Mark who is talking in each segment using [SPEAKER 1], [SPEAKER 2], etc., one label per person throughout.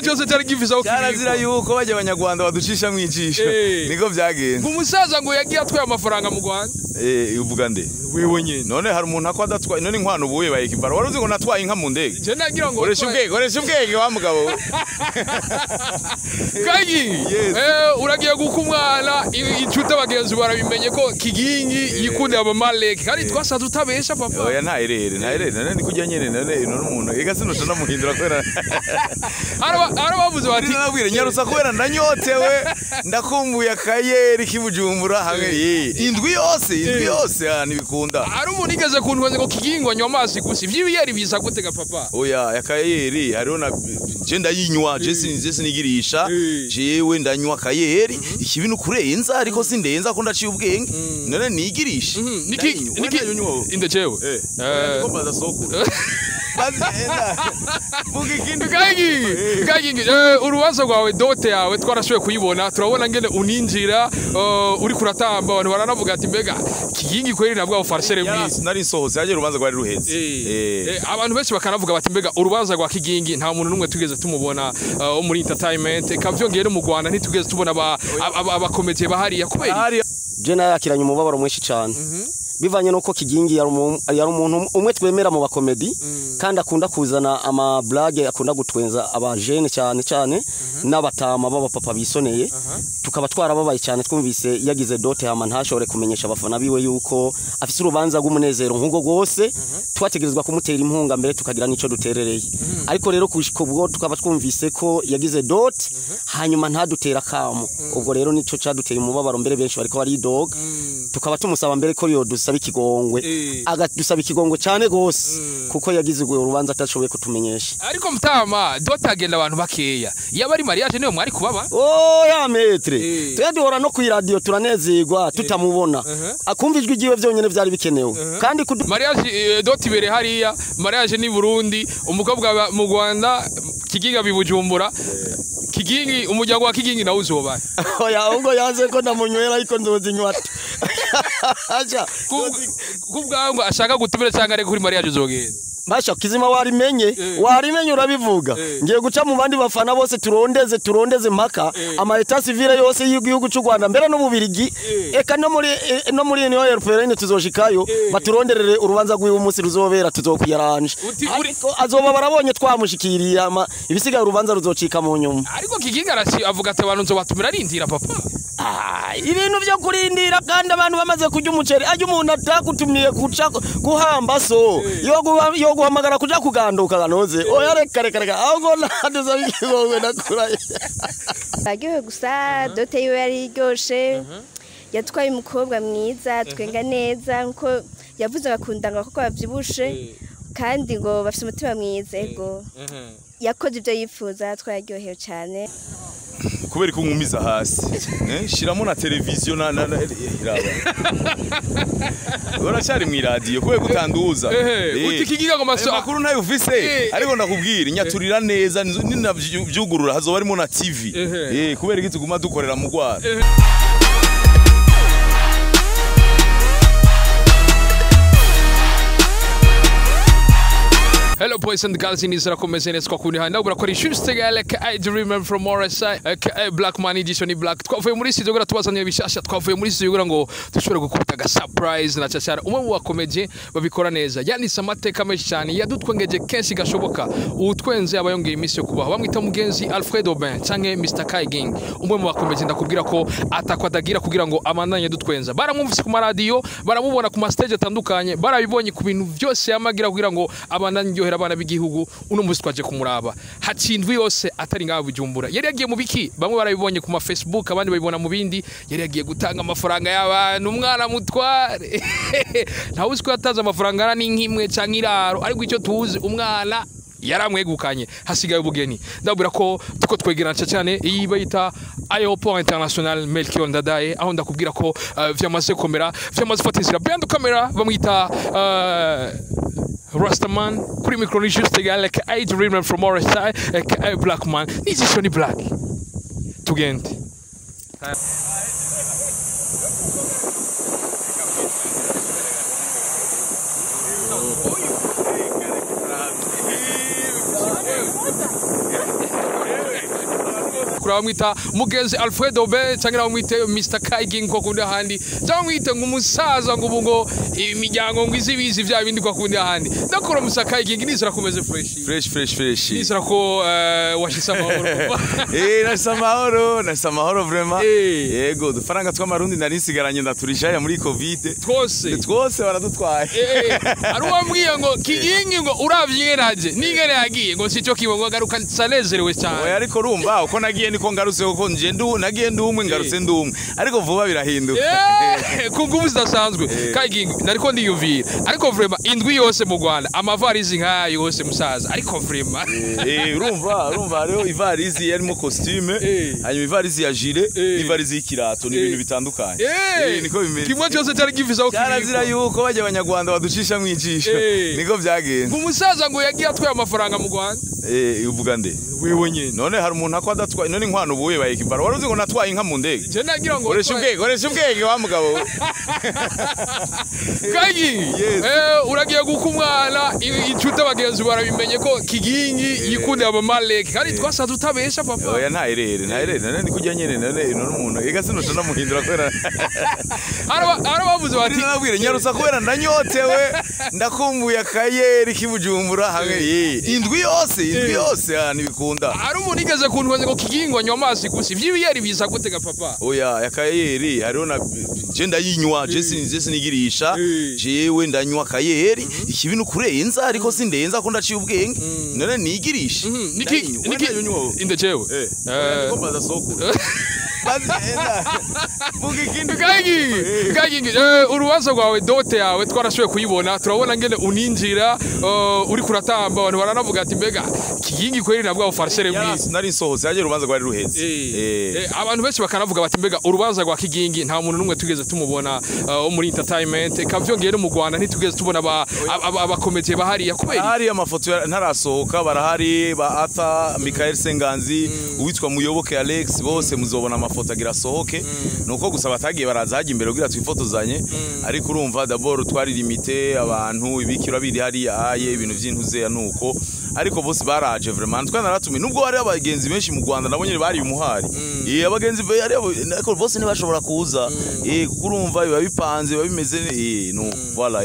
[SPEAKER 1] ikigo cyose cyari givizaho
[SPEAKER 2] cyarazira yuko bajya abanyarwanda baducisha mwijisho niko byagenze
[SPEAKER 1] umusaza ngo yagiye atwaye amafaranga mu Rwanda
[SPEAKER 2] uvuga nde
[SPEAKER 1] wewe nyine
[SPEAKER 2] none hari umuntu akwa adatwaye none inkwano ubuye bayikibara waruzi ngo natwaye inka mu ndege
[SPEAKER 1] je nagira ngo
[SPEAKER 2] koresha ubwenge wa mugabo
[SPEAKER 1] Kaigi uragiye gukumwana inshuti abagenzi barabimenye ko Kigingi yikunde abamalek kandi twasaza utabesha papa
[SPEAKER 2] oya ntaherere none ni kujya nyene none umuntu ega sino cyo namuhindura kwera
[SPEAKER 1] arabavuze bati
[SPEAKER 2] nabwire nyarusa kwera ndanyotewe ndakumbuye akayeri kibujumbura hamwe indwi yose nibikunda
[SPEAKER 1] ari umuntu igeze kuntwenze ngo Kigingo nywa amazi gusa ivyibiyeri biza gutega papa
[SPEAKER 2] oya akayeri hariho na je ndayinywa je sinigirisha jewe ndanywa akayeri ikibi nukurenza ariko sindenza ko ndaciye ubwenge none nigirisha
[SPEAKER 1] niki indechewe
[SPEAKER 2] ko baza sokuru
[SPEAKER 1] Kaigi urubanza rwawe dote yawe twarashoboye kuyibona turabona ngene uninjira uri kuratamba abantu baranavuga ati mbega Kigingi kweri nabwo afarshere mwiza
[SPEAKER 2] nari nsohose yaje urubanza rwari ruheze
[SPEAKER 1] abantu benshi bakanavuga bati mbega urubanza rwa Kigingi nta muntu numwe tugeze tumubona wo muri entertainment kavyongeye no mu Rwanda ntitugeze tubona abakomediye bahariya kubera
[SPEAKER 3] je nakiranye umubabaro mwinshi cyane bivanye nuko Kigingi yari umuntu umwe twemera mu bakomedi kandi akunda kuzana ama blague akunda gutwenza abajene cyane n'abatama baba papa bisoneye tukaba twarababaye cyane twumvise yagize dote hama ntashobore kumenyesha abafana biwe yuko afise urubanza rw'umunezero nk'ugo gose twategerezwa kumutera impunga mbere tukagira nico duterereye ariko rero kubwo tukaba twumvise ko yagize dote hanyuma ntadutera kamo ubwo rero nico caduteye umubabaro mbere benshi bariko bari dog tukaba tumusaba mbere ko yo dusaba ikigongwe agadusaba ikigongwe cyane gose kuko yagize urubanza atashoboye kutumenyesha
[SPEAKER 1] ariko mutama dote agenda abantu bakeya yabari mariage niyo mwari kubaba
[SPEAKER 3] ya metre twedora no ku radio turanezerwa tutamubona akumvijwe igiwe byonyene byari bikenewe kandi
[SPEAKER 1] mariage dote ibere hariya mariage ni Burundi umukobwa mu Rwanda Kiginga bibujumbura Kigingi umuryango wa Kigingi nawe uzobaye
[SPEAKER 3] oya ubwo yanze ko ndamunywera ariko nzozinywa aja
[SPEAKER 1] kubwango ashaka gutumira cyangwa ari kuri mariage uzogenda
[SPEAKER 3] Basha kizima warimenye urabivuga ngiye guca mu bandi bafana bose turondeze mpaka ama etat civile yose y'igihugu cy'u Rwanda mbere no mubirigi eka no muri Union Européenne tuzoshikayo baturonderere urubanza rw'iwe umunsi ruzobera tuzokwiyaranje ariko azoba barabonye twamushikiriye ibisigaye urubanza ruzocika mu nyuma
[SPEAKER 1] ariko Kiginga avuga ati abantu nzobatumira arindira papa
[SPEAKER 3] ibintu byo kurindira kandi abantu bamaze kujya umuceri ajya umuntu atakutumiye kuca guhamba so yo guhamagara kuja kuganduka ganoze oya reka ahubwo naduza bikigongwe nakuraye
[SPEAKER 4] bagiye gusa dote yiwe yari iryoshe yatwaye umukobwa mwiza twenga neza nkuko yavuze bakundanga kuko bavyibushe kandi ngo bafite umutima mwiza ego yakoze ibyo yifuza twaryohewe cyane
[SPEAKER 2] kubera ko nkumiza hasi shiramo na televiziyo na iraba uracari mu radio kubera gutanduza
[SPEAKER 1] uti Kiginga ngo maso
[SPEAKER 2] makuru nayo ufise ariko ndakubwira inyaturira neza ninavyugurura hazoba arimo na TV kubera iki tuguma dukorera mu Rwanda
[SPEAKER 1] Hello boys and girls, inizera komeze neza kundi handa urakora ishuste gale I dream from Morrisai Black Man edition Black twavuye muri studio gura tubazanye bishasha twavuye muri studio gura ngo dushobore gukubita ga surprise na cyashara umwe mu bakomeje babikora neza yanditse amateka menshi cyane yadutwengeje kenshi gashoboka utwenze abayongeye imisi yo kubaho bamwita mugenzi Alfred Aubin canke Mr Kaiging umwe mu bakomeje ndakubwira ko atakwadagira kugira ngo amandanye dutwenza baramwumvise ku radio baramubona ku ma stage atandukanye barabibonye ku bintu byose yamagira kugira ngo abandanye abana b'igihugu uno musi twaje kumuraba hatsindwi yose atari ngaho Bujumbura yari yagiye mu biki bamwe barabibonye ku ma Facebook abandi babibona mu bindi yari yagiye gutanga amafaranga y'abantu umwana mutware ntawe uzi ko yatanze amafaranga n'inkimwe canke iraro ariko icyo tuzi umwana yaramwegukanye hasigaye ubugeni ndabura ko tuko twegerana cyane iyi bayita Aéroport International Melchior Ndadaye aho ndakubwira ko vyamaze komera vyamaze fatizira band camera bamwita Rastaman kuri micro ni juste gale I dream from Morrisai Black Man niji shoni black tugende kuri bamwita mugenzi Alfredo B cyangwa bamwite Mr Kaiging ko kundi handi cyangwa mwite ngo umusaza ngo ubu ngo imiryango ngo izibizi vya bindi ko kundi handi ndakora Mr Kaiging nizira kumeze fresh nizira ko washisa amahoro
[SPEAKER 2] nashisa amahoro vraiment yego dufaranga tw'amarundi nari nsigaranye ndaturisha muri covid twose baradutwaye
[SPEAKER 1] ari wambwiye ngo Kigingi ngo uravye naje ningene yagiye ngo sico kibongo garuka sanezerewe cyane
[SPEAKER 2] oya ariko urumva uko nagiye niko ngarutse kuko nje nagiye ndumwe ngarutse ndumwe ariko vuba birahinduka
[SPEAKER 1] kungubu zidasanzwe Kaiging nariko ndiyumvira ariko vraiment indwi yose mu Rwanda amavarizi nkayo yose musaza ariko vraiment
[SPEAKER 2] urumva rero ivarizi yarimo costume hanyuma ivarizi ya gilet ivarizi y'ikirato ni ibintu bitandukanye niko bimeze
[SPEAKER 1] kimwe cyose cyari givizaho
[SPEAKER 2] cyarazira yuko bajya abanyarwanda baducisha mwijisho niko byagenze
[SPEAKER 1] umusaza ngo yagiye atwaye amafaranga mu Rwanda
[SPEAKER 2] uvuga nde
[SPEAKER 1] wewe nyene
[SPEAKER 2] none hari umuntu akwadatswaye none inkwano ubuye bayikibara waruzi ngo natwaye inka mu ndege
[SPEAKER 1] je nagira ngo
[SPEAKER 2] koresha ubwenge wa mugabo
[SPEAKER 1] Kaiging uragiye gukumwana icuta bagenzi barabimenye ko Kigingi yikunde aba Malek kandi twasanze utabesha papa
[SPEAKER 2] oya ntaherere none ni kujya nyene none umuntu ega sino cyo namuhindura kwera
[SPEAKER 1] ara bavuze bati
[SPEAKER 2] nabwire nyarusa kwera ndanyotewe ndakumbuye akayeri kibujumbura hamwe indwi yose nibikunda
[SPEAKER 1] ari umuntu igeze kuntwaze ngo Kigingi anywa amazi gusa ivyibiyeri biza gutega papa
[SPEAKER 2] oya akayeri hariho na je ndayinywa je sinigirisha jewe ndanywa akayeri ikibintu kurenza ariko sindenza ko ndaciye ubwenge none nigirisha
[SPEAKER 1] niki inde jewe
[SPEAKER 2] ko baza sokuru
[SPEAKER 1] Kaiging urubanza rwawe dote yawe twarashoboye kuyibona turabona ngene uninjira uri kuratamba abantu baranavuga ati mbega Kigingi kweri nabwo afarsere mwiza
[SPEAKER 2] nari nsohoze yaje urubanza rwari ruheze
[SPEAKER 1] abantu benshi bakanavuga bati mbega urubanza rwa Kigingi nta muntu numwe tugeze tumubona muri entertainment kavyongere mu Rwanda ntitugeze tubona abakomediye bahari kubera
[SPEAKER 2] hari amafoto ntarasohoka barahari ba Ata Michael Senganzi uwitwa Muyoboke Alex bose muzobona amafoto agira sohoke nuko gusa batagiye baraza haje imbere kugira twifotozanye ariko urumva d'abord twari limité abantu ibikira biri hari aye ibintu by'intuze ya nuko ariko bose baraje vraiment twanaratumye nubwo hari abagenzi benshi mu Rwanda nabonye bari umuhari abagenzi bari ariko bose ntibashobora kuza kuko urumva biba bipanze biba bimeze no voilà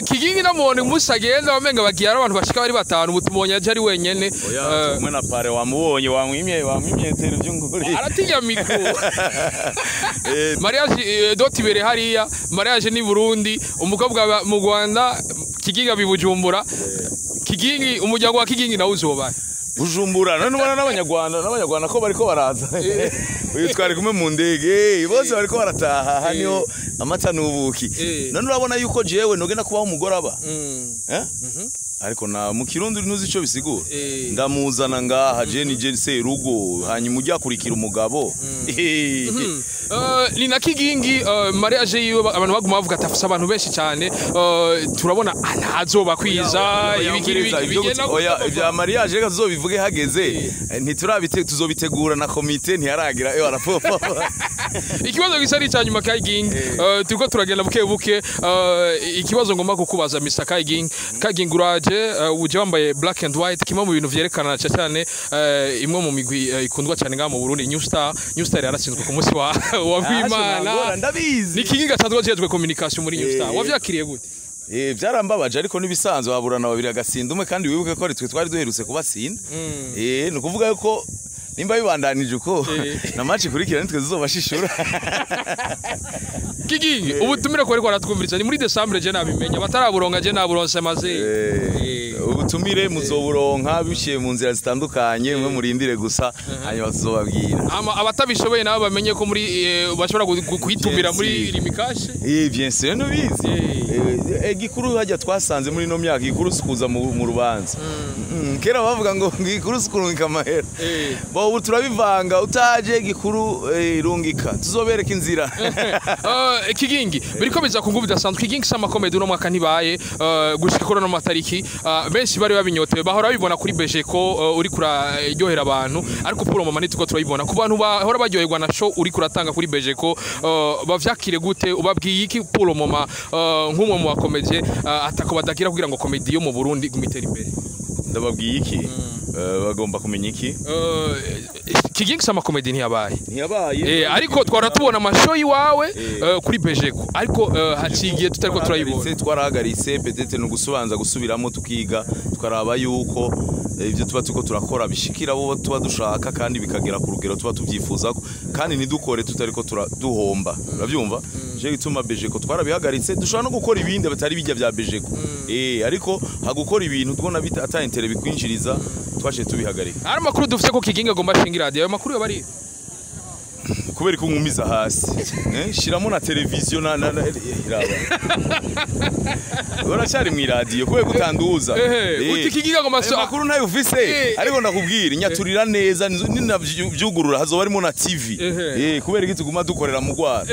[SPEAKER 1] Kigingi namone musagenda bamenga bagiye abantu bashika bari batanu butumonye aje ari wenyene
[SPEAKER 2] mwe na pare wamubonye wamwimye tero by'unguri
[SPEAKER 1] aratinya mikro mariage doti bere hariya mariage ni Burundi umukobwa mu Rwanda Kigingi bibujumbura Kigingi umuryango wa Kigingi nawe uzobaye
[SPEAKER 2] Bujumbura none ubona n'abanyarwanda ko bariko baraza twari kumwe mu ndege bose bariko barataha haniho amata n'ubuki none urabona yuko jewe nogenda kubaho umugoraba ariko na mu Kirundi nuzi ico bisigura ndamuzana ngaha je ni Serugo hanyuma ujya kurikira umugabo
[SPEAKER 1] ni na Kigingi mariage yiwe abantu baguma bavuga atafisa abantu benshi cyane turabona ntazoba kwiza
[SPEAKER 2] oya ibya mariage reka tuzobivuge hageze tuzobitegura na komite ntiyaragira arapopa
[SPEAKER 1] ikibazo gisari cyanyuma Kaiging turiko turagenda buke ikibazo ngomba kukubaza Mr Kaiging uraje uje wambaye black and white kimwe mu bintu vyerekana cyane imwe mu migwi ikundwa cyane nga mu Burundi New Star yaratsinzwe ku munsi wa Wimana ni Kigingi atandwa cyejwe communication muri New Star wavyakiriye gute
[SPEAKER 2] byarambabaje ariko nibisanzwe waburana babiri agasinda umwe kandi wibuke ko twe twari duherutse kubasinda nukuvuga yuko nimba bibandanije uko na match kurikira nitwe zizobashishura
[SPEAKER 1] Kigingi ubutumire ko ariko aratwumviriza ni muri December je nabimenya bataraburonga je naburonse maze
[SPEAKER 2] ubutumire muzoburonka bishiye mu nzira zitandukanye mwe murindire gusa hanyuma tuzobabwira
[SPEAKER 1] abatabishoboye nabo bamenye ko muri bashobora kuyitumira muri limikashe
[SPEAKER 2] bien sûr nubizi gikuru hajya twasanze muri no myaka gikuru sukuza mu rubanza kera bavuga ngo gikuru sukurungika amahera bo turabivanga utaje gikuru irungika tuzobereka inzira Kigingi biriko biza kungubu dasanzwe Kigingi sama comedy no mwaka ntibaye gushikora no matariki benshi bari babinyotewe bahora bibona kuri Bejeko uri kuraryohera abantu ariko puro mama nitiko turayibona ku bantu bahora baryoherwa na show uri kuratanga kuri Bejeko bavyakire gute ubabwiye iki puro mama nk'umwe mu bakomedie atako badakira kugira ngo comedy yo mu Burundi gumitera imbere ndababwiye iki bagomba kumenya iki
[SPEAKER 1] Kigingi sama comedy ntiyabaye ariko twara tubona amashow yiwawe kuri Bejeko ariko hacigiye tutariko turayibona
[SPEAKER 2] twarahagaritse peut-être no gusubanza gusubiramo tukiga twaraba yuko ivyo tuba tuko turakora bishikira bo tuba dushaka kandi bikagera ku rugero tuba tuvyifuza kandi ntidukore tutariko duhomba uravyumva je gituma Bejeko twarabihagaritse dushobora no gukora ibindi batari bijya bya Bejeko ariko hagukora ibintu tubona bita ata intere bikwinjiriza twashe tubihagarika
[SPEAKER 1] ari makuru dufite ko Kigingi agomba shingira radio ayo makuru yabari
[SPEAKER 2] kubera ko nkumiza hasi shiramo na televiziyo na iraba urashari mu radio kubera gutanduza
[SPEAKER 1] uti Kigingi agomba
[SPEAKER 2] makuru nayo ufise ariko ndakubwira nyaturira neza ninavyugurura hazoba arimo na TV kubera iki tuguma dukorera mu gwara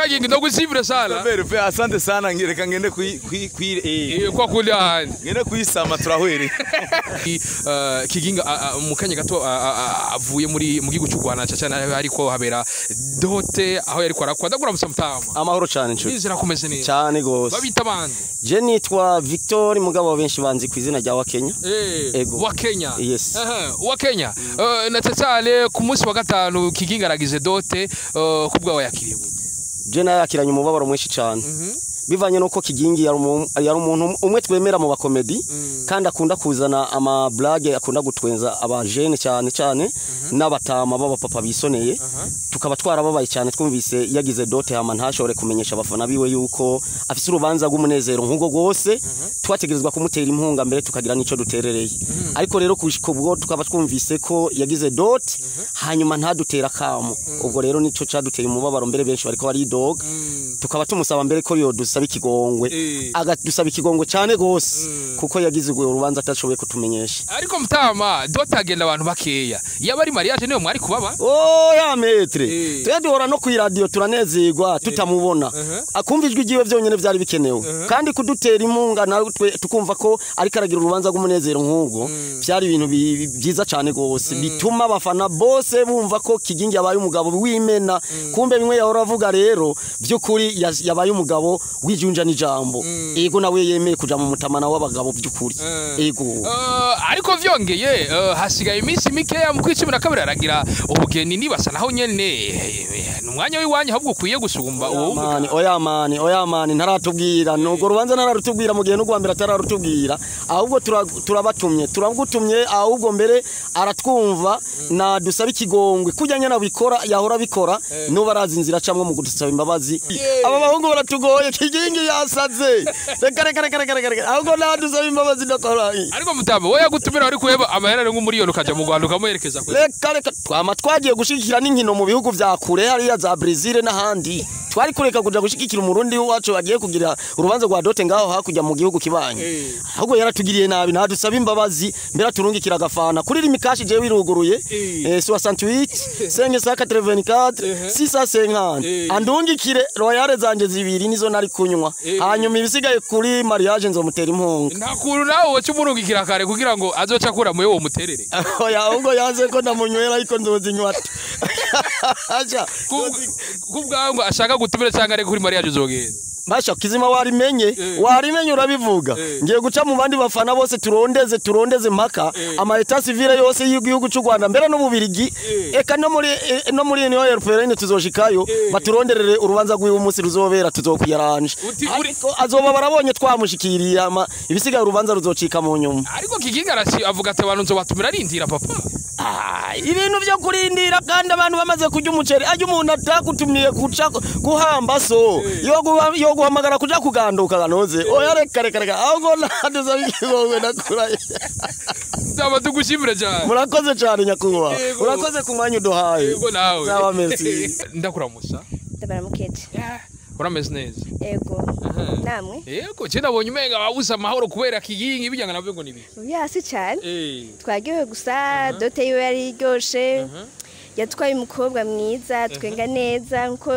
[SPEAKER 1] Kigingi ndagusivira sala
[SPEAKER 2] Fe asante sana ngireka ngende
[SPEAKER 1] kwa kuli ahandi
[SPEAKER 2] ngende kuyisama turahwere
[SPEAKER 1] Kigingi mukanye gato avuye mu gihugu cy'u Rwanda cyane ariko habera dote aho yari kwarakwa ndagura musamtama
[SPEAKER 3] amahoro cyane nshuti
[SPEAKER 1] nizera komeze neza
[SPEAKER 3] cyane gose
[SPEAKER 1] babita bandi
[SPEAKER 3] je nitwa Victor mugabo benshi banzi kwizina rya Wakenya
[SPEAKER 1] wa Kenya
[SPEAKER 3] yes
[SPEAKER 1] wa Kenya natsale ku munsi wa gatanu Kigingi aragize dote kubwa yakiriye
[SPEAKER 3] je nayakiranye umubabaro mwinshi cyane bivanye nuko Kigingi yari umuntu umwe twemera mu bakomedi kandi akunda kuzana ama blague akunda gutwenza abajene cyane n'abatama baba papa bisoneye tukaba twarababaye cyane twumvise yagize dote hama ntashobore kumenyesha abafana biwe yuko afise urubanza rw'umunezero nk'ugo gose twategerezwa kumutera impunga mbere tukagira nico duterereye ariko rero kubwo tukaba twumvise ko yagize dote hanyuma ntadutera kamo ubwo rero nico caduteye umubabaro mbere benshi bariko bari dog tukaba tumusaba mbere ko yo dusaba ikigongwe agadusaba ikigongwe cyane gose kuko yagize urubanza atashoboye kutumenyesha
[SPEAKER 1] ariko mutama dote agenda abantu bakeya yabari mariage niyo mwari kubaba
[SPEAKER 3] ya metre tuyadihora no ku radio turanezerwa tutamubona akumvijwe igiwe byonyene byari bikenewe kandi kudutera impunga natwe tukumva ko ari karagira urubanza rw'umunezero nk'ubwo byari ibintu byiza cyane gose bituma abafana bose bumva ko Kigingi yabaye umugabo w'imena kumbe bimwe yahora avuga rero by'ukuri yabaye umugabo wijunja n'ijambo ego nawe yemeye kuja mu mutamana w'abagabo by'ukuri ego
[SPEAKER 1] ariko vyongeye hasigaye iminsi mikeya mu kwicumi na kabiri aragira ubugeni nibasa naho nyene numwanya w'iwanya ahubwo kuye gusumba
[SPEAKER 3] oya mani ntaratubwira nugo rubanza nararutubwira mu gihe n'ugwambira atararutubwira ahubwo turagutumye ahubwo mbere aratwumva na dusaba ikigongwe kujyanye na bikora yahora bikora no barazi inzira camwe mu gudusaba imbabazi aba bahungu baratugoye Kigingi yasaze reka ahubwo nadusaba imbabazi ndakora
[SPEAKER 1] ariko mutamba wowe yagutumira ari kuheba amaherere nk'umuriyoni ukaja mu Rwanda ukamuherekeza
[SPEAKER 3] reka twama twagiye gushikira n'inkino mu bihugu vya kure hariya za Brazil n'ahandi twari kureka kuja gushikikira umurundi wacu bagiye kugira urubanza rwa dote ngaho hakujya mu gihugu kibanye ahubwo yaratugiriye nabi nadusaba imbabazi mbera turungikira agafana kuri rimikashi je wiruguruye 68 584 650 andungikire royale zanje zibiri nizo nari kunywa hanyuma ibisigaye kuri mariage nzomutera impunga
[SPEAKER 1] nakuru nawe wacu murungikira kare kugira ngo azoca kura muye wo muterere
[SPEAKER 3] oya ahubwo yanze ko ndamunywera ariko ndozinywa aja
[SPEAKER 1] kubwango ashaka gutumira cyangwa ari kuri mariage uzogenda
[SPEAKER 3] Basha kizima warimenye urabivuga ngiye guca mu bandi bafana bose turondeze mpaka ama etat civile yose y'igihugu cy'u Rwanda mbere no bubirigi eka no muri Union Européenne tuzoshikayo baturonderere urubanza rw'uyu munsi ruzobera tuzokwiyaranje ariko azoba barabonye twamushikiriye ama ibisigaye urubanza ruzocika mu nyuma
[SPEAKER 1] ariko Kigingi avuga ati abantu nzobatumira arindira papa
[SPEAKER 3] ibintu byo kurindira kandi abantu bamaze kujya umuceri ajya umuntu atakutumiye kuca guhamba so yo guhamagara kuja kuganduka ganoze oya reka ahubwo naduza bikigongwe nakuraye
[SPEAKER 1] ndaba tugushimira cyane
[SPEAKER 3] murakoze cyane nyakubahwa urakoze ku mwanya uduhaye
[SPEAKER 1] yego nawe
[SPEAKER 3] zaba merci
[SPEAKER 1] ndakuramusa
[SPEAKER 4] ndabaramukete
[SPEAKER 1] urameze neza
[SPEAKER 4] yego namwe
[SPEAKER 1] yego cyenda bonye umenga wabuze amahoro kubera Kigingi bijyanga navyo ngo nibi
[SPEAKER 4] yasi cyane twagiye gusa dote yiwe yari iryoshe yatwaye umukobwa mwiza twenga neza nko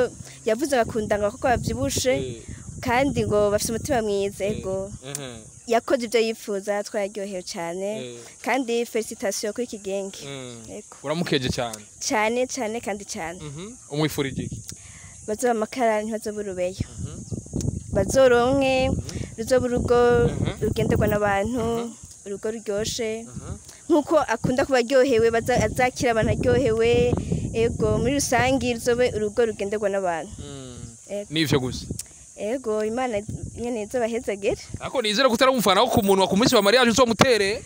[SPEAKER 4] yavuze bakundanga kuko bavyibushe kandi ngo bafite umutima mwiza ego yakoze ibyo yifuza twaryohewe cyane kandi felicitation kuri Kigingi
[SPEAKER 1] ego uramukeje cyane
[SPEAKER 4] kandi cyane
[SPEAKER 1] umwifurije iki
[SPEAKER 4] bazoba amakara ntibazoburubeyo bazoronke ruzoburugo rugenderwa n'abantu urugo ruryoshe nkuko akunda kuba aryohewe azakira abantu aryohewe ego muri rusange ruzobe urugo rugenderwa n'abantu
[SPEAKER 1] nivyo gusa
[SPEAKER 4] ego Imana nyene izobahezagere
[SPEAKER 1] ako nizera kutara umufana wo ku muntu wakumunsi wa mariage uzomutere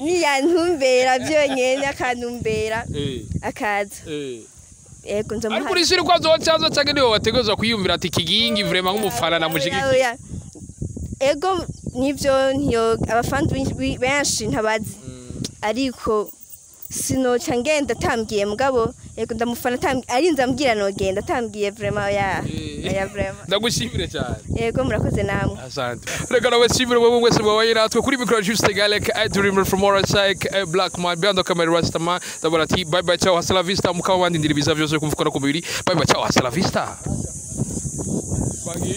[SPEAKER 4] niyantumbera byonyene akantumbera akaza ego nzomuha
[SPEAKER 1] ariko urishira ko azocaza canke niwe wategezwa kwiyumvira ati kigingi vraiment nk'umufana namushigiki
[SPEAKER 4] ego nivyo ntiyo abafans benshi ntabazi ariko sinoca ngenda tambwiye mugabo ego ndamufana ari nzambwira nogenda tambwiye vraiment ya vraiment
[SPEAKER 1] ndagushimire cyane
[SPEAKER 4] ego murakoze namwe
[SPEAKER 1] asante reka nawe shimire mwe mwese mwabaye natwe kuri micro juste galek I dream from Morasai Black Man behind the camera Rastaman ndabona ati bye bye ciao hasta la vista mukaba bandi ndiri biza vyose kumvuka no ku mubiri bye bye ciao hasta la vista Bagi